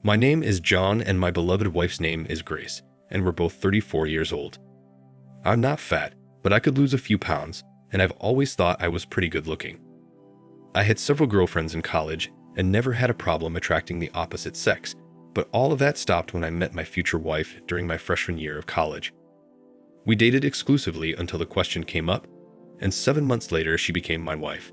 My name is John and my beloved wife's name is Grace, and we're both 34 years old. I'm not fat, but I could lose a few pounds, and I've always thought I was pretty good looking. I had several girlfriends in college and never had a problem attracting the opposite sex, but all of that stopped when I met my future wife during my freshman year of college. We dated exclusively until the question came up, and 7 months later she became my wife.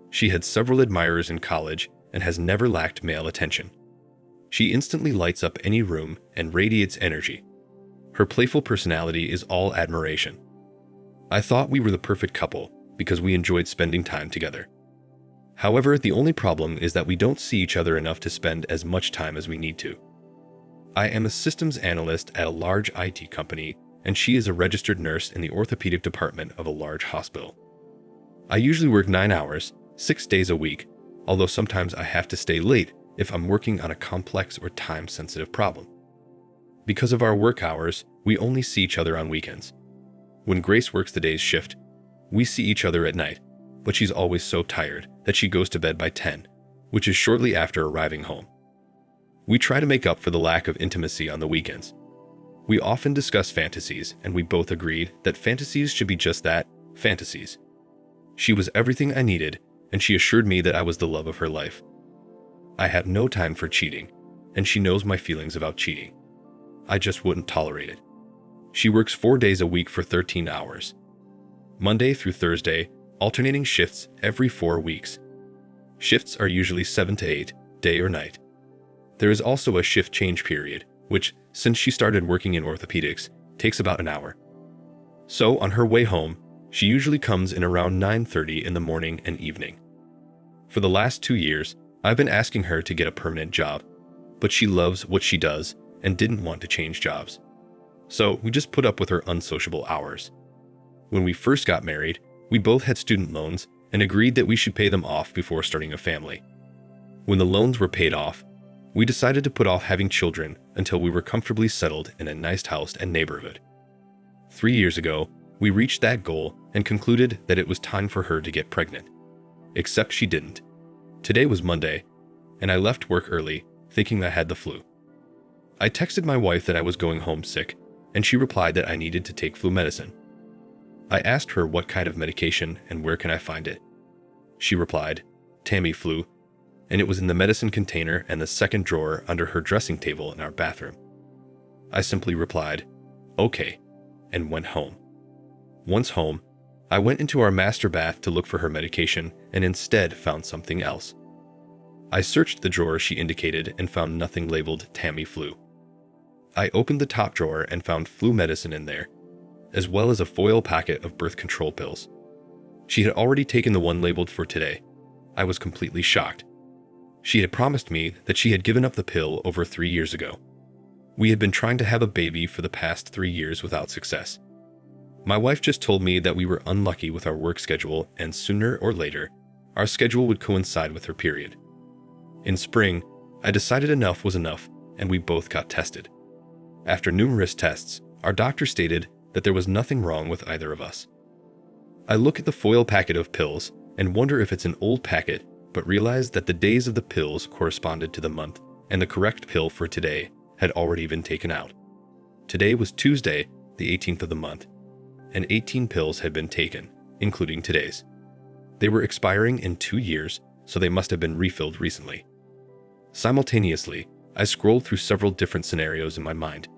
She had several admirers in college and has never lacked male attention. She instantly lights up any room and radiates energy. Her playful personality is all admiration. I thought we were the perfect couple because we enjoyed spending time together. However, the only problem is that we don't see each other enough to spend as much time as we need to. I am a systems analyst at a large IT company, and she is a registered nurse in the orthopedic department of a large hospital. I usually work 9 hours, 6 days a week, although sometimes I have to stay late if I'm working on a complex or time-sensitive problem. Because of our work hours, we only see each other on weekends. When Grace works the day's shift, we see each other at night, but she's always so tired that she goes to bed by 10, which is shortly after arriving home. We try to make up for the lack of intimacy on the weekends. We often discuss fantasies, and we both agreed that fantasies should be just that, fantasies. She was everything I needed, and she assured me that I was the love of her life. I have no time for cheating, and she knows my feelings about cheating. I just wouldn't tolerate it. She works 4 days a week for 13 hours. Monday through Thursday, alternating shifts every 4 weeks. Shifts are usually 7 to 8, day or night. There is also a shift change period, which, since she started working in orthopedics, takes about an hour. So on her way home, she usually comes in around 9:30 in the morning and evening. For the last 2 years, I've been asking her to get a permanent job, but she loves what she does and didn't want to change jobs. So we just put up with her unsociable hours. When we first got married, we both had student loans and agreed that we should pay them off before starting a family. When the loans were paid off, we decided to put off having children until we were comfortably settled in a nice house and neighborhood. 3 years ago, we reached that goal and concluded that it was time for her to get pregnant. Except she didn't. Today was Monday, and I left work early, thinking I had the flu. I texted my wife that I was going home sick, and she replied that I needed to take flu medicine. I asked her what kind of medication and where can I find it. She replied, Tamiflu, and it was in the medicine container and the second drawer under her dressing table in our bathroom. I simply replied, okay, and went home. Once home, I went into our master bath to look for her medication and instead found something else. I searched the drawer she indicated and found nothing labeled Tamiflu. I opened the top drawer and found flu medicine in there, as well as a foil packet of birth control pills. She had already taken the one labeled for today. I was completely shocked. She had promised me that she had given up the pill over 3 years ago. We had been trying to have a baby for the past 3 years without success. My wife just told me that we were unlucky with our work schedule and sooner or later, our schedule would coincide with her period. In spring, I decided enough was enough and we both got tested. After numerous tests, our doctor stated that there was nothing wrong with either of us. I look at the foil packet of pills and wonder if it's an old packet, but realize that the days of the pills corresponded to the month and the correct pill for today had already been taken out. Today was Tuesday, the 18th of the month, and 18 pills had been taken, including today's. They were expiring in 2 years, so they must have been refilled recently. Simultaneously, I scrolled through several different scenarios in my mind.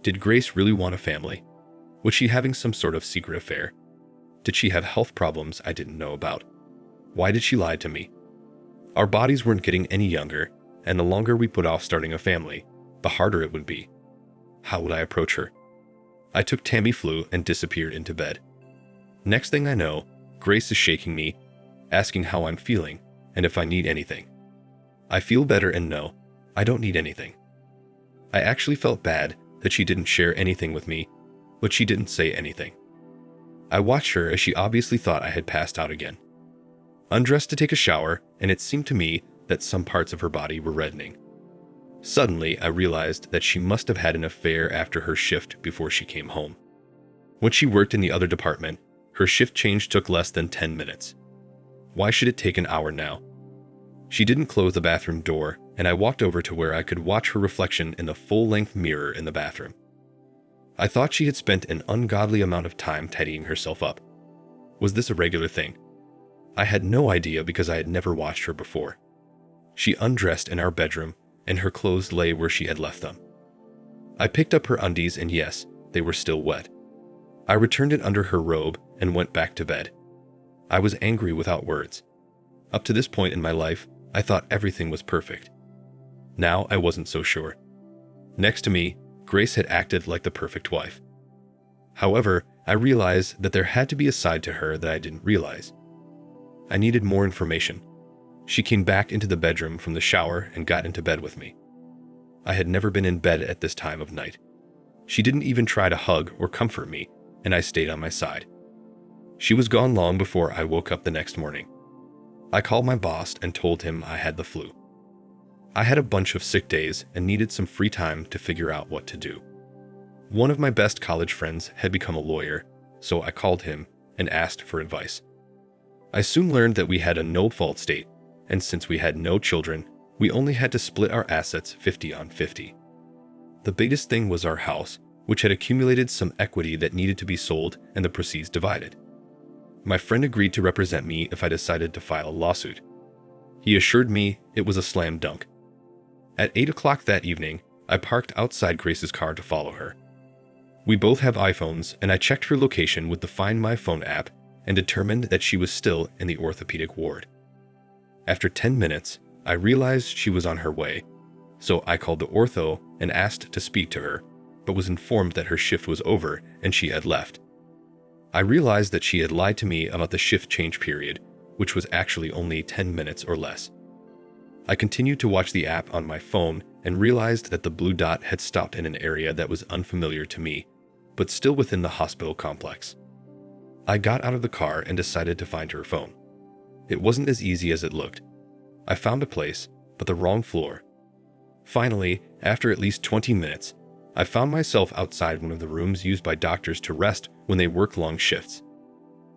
Did Grace really want a family? Was she having some sort of secret affair? Did she have health problems I didn't know about? Why did she lie to me? Our bodies weren't getting any younger, and the longer we put off starting a family, the harder it would be. How would I approach her? I took Tamiflu and disappeared into bed. Next thing I know, Grace is shaking me, asking how I'm feeling and if I need anything. I feel better and no, I don't need anything. I actually felt bad that she didn't share anything with me, but she didn't say anything. I watched her as she obviously thought I had passed out again. Undressed to take a shower, and it seemed to me that some parts of her body were reddening. Suddenly, I realized that she must have had an affair after her shift before she came home. When she worked in the other department, her shift change took less than 10 minutes. Why should it take an hour now? She didn't close the bathroom door and I walked over to where I could watch her reflection in the full-length mirror in the bathroom. I thought she had spent an ungodly amount of time tidying herself up. Was this a regular thing? I had no idea because I had never watched her before. She undressed in our bedroom, and her clothes lay where she had left them. I picked up her undies, and yes, they were still wet. I returned it under her robe and went back to bed. I was angry without words. Up to this point in my life, I thought everything was perfect. Now I wasn't so sure. Next to me, Grace had acted like the perfect wife. However, I realized that there had to be a side to her that I didn't realize. I needed more information. She came back into the bedroom from the shower and got into bed with me. I had never been in bed at this time of night. She didn't even try to hug or comfort me, and I stayed on my side. She was gone long before I woke up the next morning. I called my boss and told him I had the flu. I had a bunch of sick days and needed some free time to figure out what to do. One of my best college friends had become a lawyer, so I called him and asked for advice. I soon learned that we had a no-fault state, and since we had no children, we only had to split our assets 50-50. The biggest thing was our house, which had accumulated some equity that needed to be sold and the proceeds divided. My friend agreed to represent me if I decided to file a lawsuit. He assured me it was a slam dunk. At 8 o'clock that evening, I parked outside Grace's car to follow her. We both have iPhones, and I checked her location with the Find My Phone app and determined that she was still in the orthopedic ward. After 10 minutes, I realized she was on her way, so I called the ortho and asked to speak to her, but was informed that her shift was over and she had left. I realized that she had lied to me about the shift change period, which was actually only 10 minutes or less. I continued to watch the app on my phone and realized that the blue dot had stopped in an area that was unfamiliar to me, but still within the hospital complex. I got out of the car and decided to find her phone. It wasn't as easy as it looked. I found a place, but the wrong floor. Finally, after at least 20 minutes, I found myself outside one of the rooms used by doctors to rest when they work long shifts.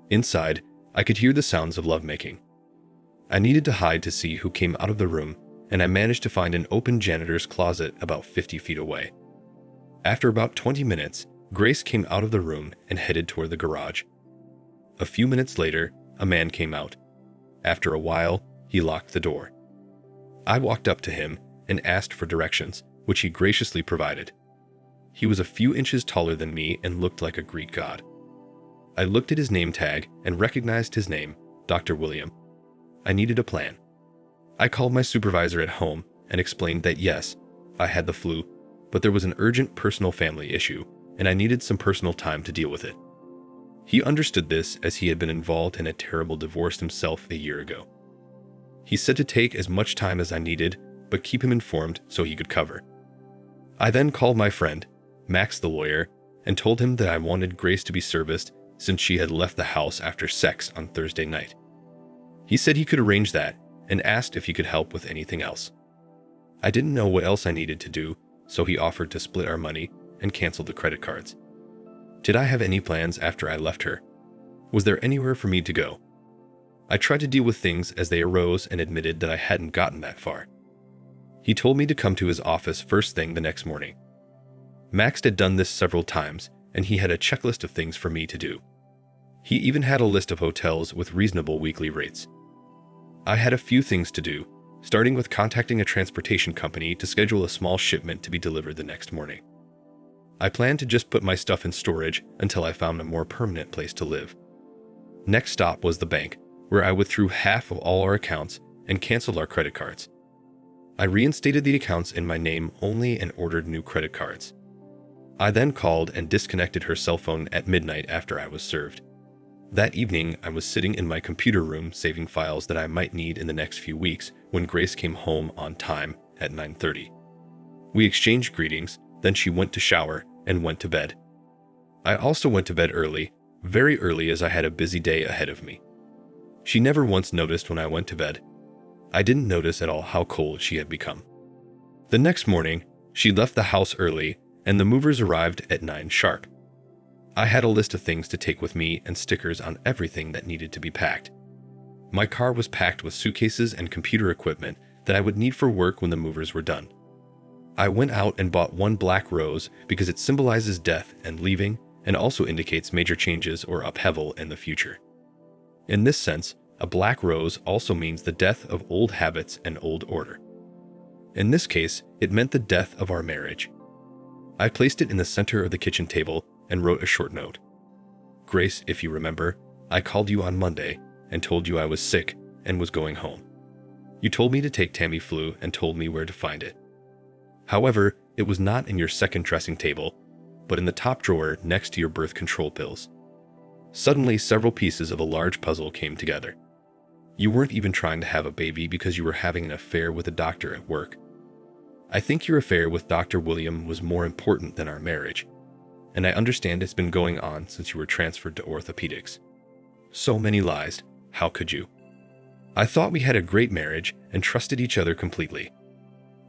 Inside, I could hear the sounds of lovemaking. I needed to hide to see who came out of the room, and I managed to find an open janitor's closet about 50 feet away. After about 20 minutes, Grace came out of the room and headed toward the garage. A few minutes later, a man came out. After a while, he locked the door. I walked up to him and asked for directions, which he graciously provided. He was a few inches taller than me and looked like a Greek god. I looked at his name tag and recognized his name, Dr. William. I needed a plan. I called my supervisor at home and explained that yes, I had the flu, but there was an urgent personal family issue, and I needed some personal time to deal with it. He understood this as he had been involved in a terrible divorce himself a year ago. He said to take as much time as I needed, but keep him informed so he could cover. I then called my friend, Max the lawyer, and told him that I wanted Grace to be serviced since she had left the house after sex on Thursday night. He said he could arrange that and asked if he could help with anything else. I didn't know what else I needed to do, so he offered to split our money and cancel the credit cards. Did I have any plans after I left her? Was there anywhere for me to go? I tried to deal with things as they arose and admitted that I hadn't gotten that far. He told me to come to his office first thing the next morning. Max had done this several times, and he had a checklist of things for me to do. He even had a list of hotels with reasonable weekly rates. I had a few things to do, starting with contacting a transportation company to schedule a small shipment to be delivered the next morning. I planned to just put my stuff in storage until I found a more permanent place to live. Next stop was the bank, where I withdrew half of all our accounts and canceled our credit cards. I reinstated the accounts in my name only and ordered new credit cards. I then called and disconnected her cell phone at midnight after I was served. That evening, I was sitting in my computer room saving files that I might need in the next few weeks when Grace came home on time at 9:30. We exchanged greetings, then she went to shower and went to bed. I also went to bed early, very early as I had a busy day ahead of me. She never once noticed when I went to bed. I didn't notice at all how cold she had become. The next morning, she left the house early and the movers arrived at 9 sharp. I had a list of things to take with me and stickers on everything that needed to be packed. My car was packed with suitcases and computer equipment that I would need for work when the movers were done. I went out and bought one black rose because it symbolizes death and leaving, and also indicates major changes or upheaval in the future. In this sense, a black rose also means the death of old habits and old order. In this case, it meant the death of our marriage. I placed it in the center of the kitchen table and wrote a short note. Grace, if you remember, I called you on Monday and told you I was sick and was going home. You told me to take Tamiflu and told me where to find it. However, it was not in your second dressing table, but in the top drawer next to your birth control pills. Suddenly, several pieces of a large puzzle came together. You weren't even trying to have a baby because you were having an affair with a doctor at work. I think your affair with Dr. William was more important than our marriage, and I understand it's been going on since you were transferred to orthopedics. So many lies, how could you? I thought we had a great marriage and trusted each other completely.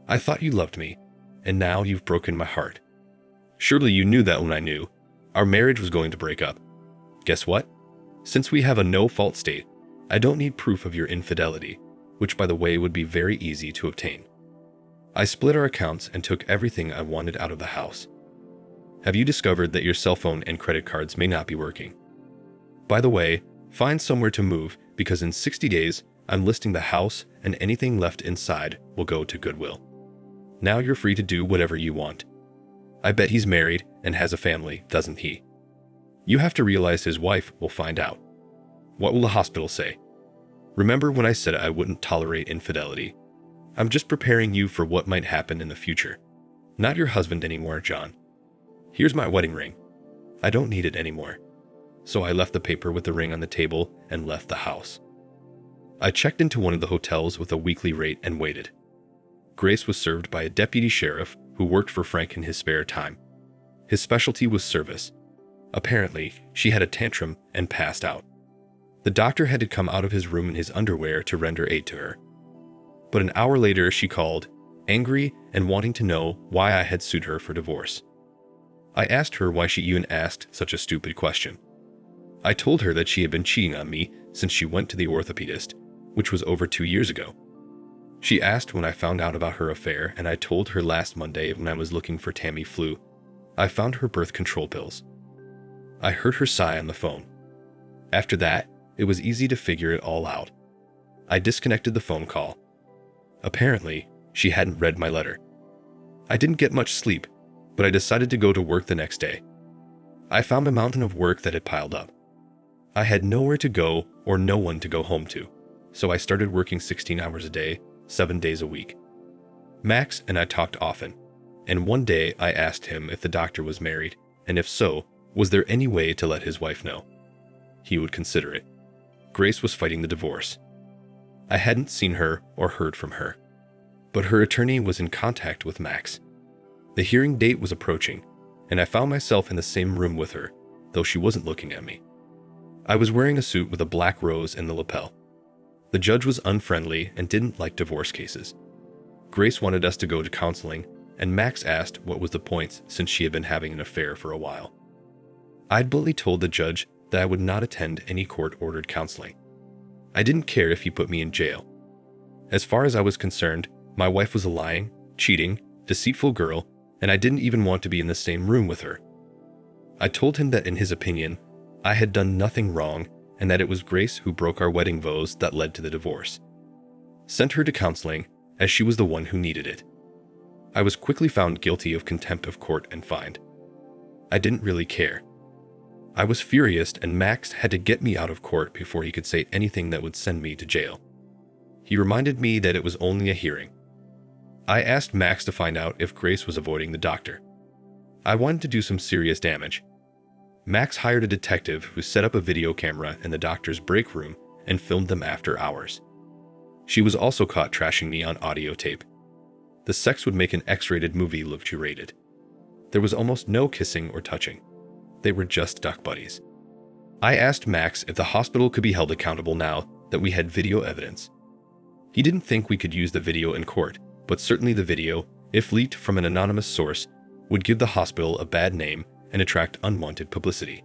I thought you loved me, and now you've broken my heart. Surely you knew that when I knew our marriage was going to break up. Guess what? Since we have a no-fault state, I don't need proof of your infidelity, which by the way would be very easy to obtain. I split our accounts and took everything I wanted out of the house. Have you discovered that your cell phone and credit cards may not be working? By the way, find somewhere to move because in 60 days, I'm listing the house and anything left inside will go to Goodwill. Now you're free to do whatever you want. I bet he's married and has a family, doesn't he? You have to realize his wife will find out. What will the hospital say? Remember when I said I wouldn't tolerate infidelity? I'm just preparing you for what might happen in the future. Not your husband anymore, John. Here's my wedding ring. I don't need it anymore. So I left the paper with the ring on the table and left the house. I checked into one of the hotels with a weekly rate and waited. Grace was served by a deputy sheriff who worked for Frank in his spare time. His specialty was service. Apparently, she had a tantrum and passed out. The doctor had to come out of his room in his underwear to render aid to her. But an hour later, she called, angry and wanting to know why I had sued her for divorce. I asked her why she even asked such a stupid question. I told her that she had been cheating on me since she went to the orthopedist, which was over 2 years ago. She asked when I found out about her affair, and I told her last Monday when I was looking for Tamiflu. I found her birth control pills. I heard her sigh on the phone. After that, it was easy to figure it all out. I disconnected the phone call. Apparently, she hadn't read my letter. I didn't get much sleep, but I decided to go to work the next day. I found a mountain of work that had piled up. I had nowhere to go or no one to go home to, so I started working 16 hours a day, 7 days a week. Max and I talked often, and one day I asked him if the doctor was married, and if so, was there any way to let his wife know? He would consider it. Grace was fighting the divorce. I hadn't seen her or heard from her, but her attorney was in contact with Max. The hearing date was approaching, and I found myself in the same room with her, though she wasn't looking at me. I was wearing a suit with a black rose in the lapel. The judge was unfriendly and didn't like divorce cases. Grace wanted us to go to counseling, and Max asked what was the point since she had been having an affair for a while. I'd bluntly told the judge that I would not attend any court-ordered counseling. I didn't care if he put me in jail. As far as I was concerned, my wife was a lying, cheating, deceitful girl, and I didn't even want to be in the same room with her. I told him that in his opinion, I had done nothing wrong and that it was Grace who broke our wedding vows that led to the divorce. Sent her to counseling as she was the one who needed it. I was quickly found guilty of contempt of court and fined. I didn't really care. I was furious and Max had to get me out of court before he could say anything that would send me to jail. He reminded me that it was only a hearing. I asked Max to find out if Grace was avoiding the doctor. I wanted to do some serious damage. Max hired a detective who set up a video camera in the doctor's break room and filmed them after hours. She was also caught trashing me on audio tape. The sex would make an X-rated movie look G-rated. There was almost no kissing or touching. They were just duck buddies. I asked Max if the hospital could be held accountable now that we had video evidence. He didn't think we could use the video in court, but certainly the video, if leaked from an anonymous source, would give the hospital a bad name and attract unwanted publicity.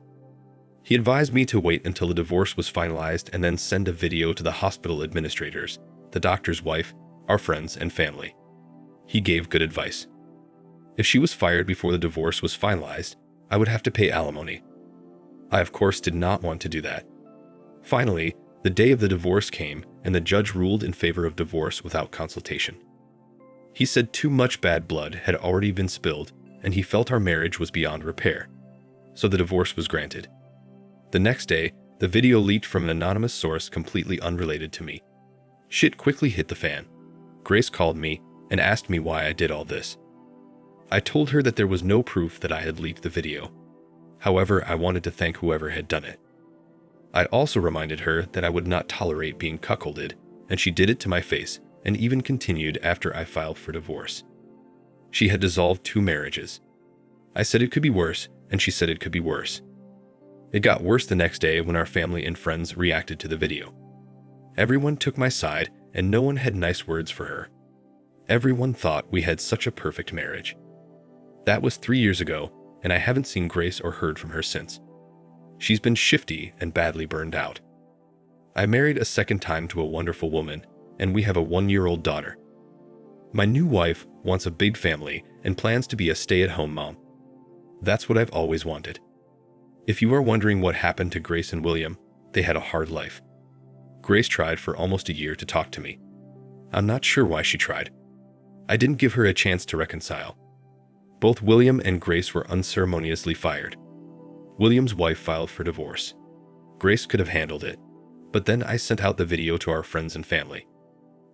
He advised me to wait until the divorce was finalized and then send a video to the hospital administrators, the doctor's wife, our friends, and family. He gave good advice. If she was fired before the divorce was finalized, I would have to pay alimony. I, of course, did not want to do that. Finally, the day of the divorce came, and the judge ruled in favor of divorce without consultation. He said too much bad blood had already been spilled, and he felt our marriage was beyond repair. So the divorce was granted. The next day, the video leaked from an anonymous source completely unrelated to me. Shit quickly hit the fan. Grace called me and asked me why I did all this. I told her that there was no proof that I had leaked the video. However, I wanted to thank whoever had done it. I also reminded her that I would not tolerate being cuckolded, and she did it to my face and even continued after I filed for divorce. She had dissolved 2 marriages. I said it could be worse, and she said it could be worse. It got worse the next day when our family and friends reacted to the video. Everyone took my side, and no one had nice words for her. Everyone thought we had such a perfect marriage. That was 3 years ago, and I haven't seen Grace or heard from her since. She's been shifty and badly burned out. I married a second time to a wonderful woman, and we have a 1-year-old daughter. My new wife wants a big family and plans to be a stay-at-home mom. That's what I've always wanted. If you are wondering what happened to Grace and William, they had a hard life. Grace tried for almost a year to talk to me. I'm not sure why she tried. I didn't give her a chance to reconcile. Both William and Grace were unceremoniously fired. William's wife filed for divorce. Grace could have handled it, but then I sent out the video to our friends and family.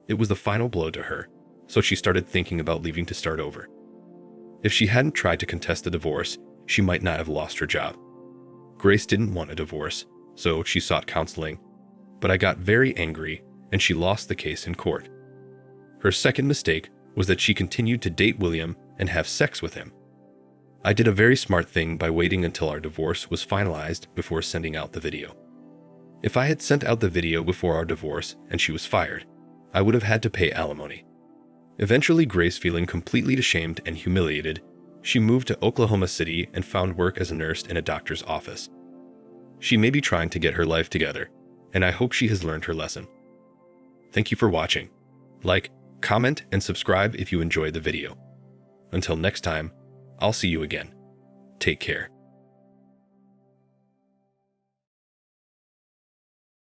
It was the final blow to her, so she started thinking about leaving to start over. If she hadn't tried to contest the divorce, she might not have lost her job. Grace didn't want a divorce, so she sought counseling, but I got very angry and she lost the case in court. Her second mistake was that she continued to date William and have sex with him. I did a very smart thing by waiting until our divorce was finalized before sending out the video. If I had sent out the video before our divorce and she was fired, I would have had to pay alimony. Eventually, Grace, feeling completely ashamed and humiliated, she moved to Oklahoma City and found work as a nurse in a doctor's office. She may be trying to get her life together, and I hope she has learned her lesson. Thank you for watching. Like, comment, and subscribe if you enjoyed the video. Until next time, I'll see you again. Take care.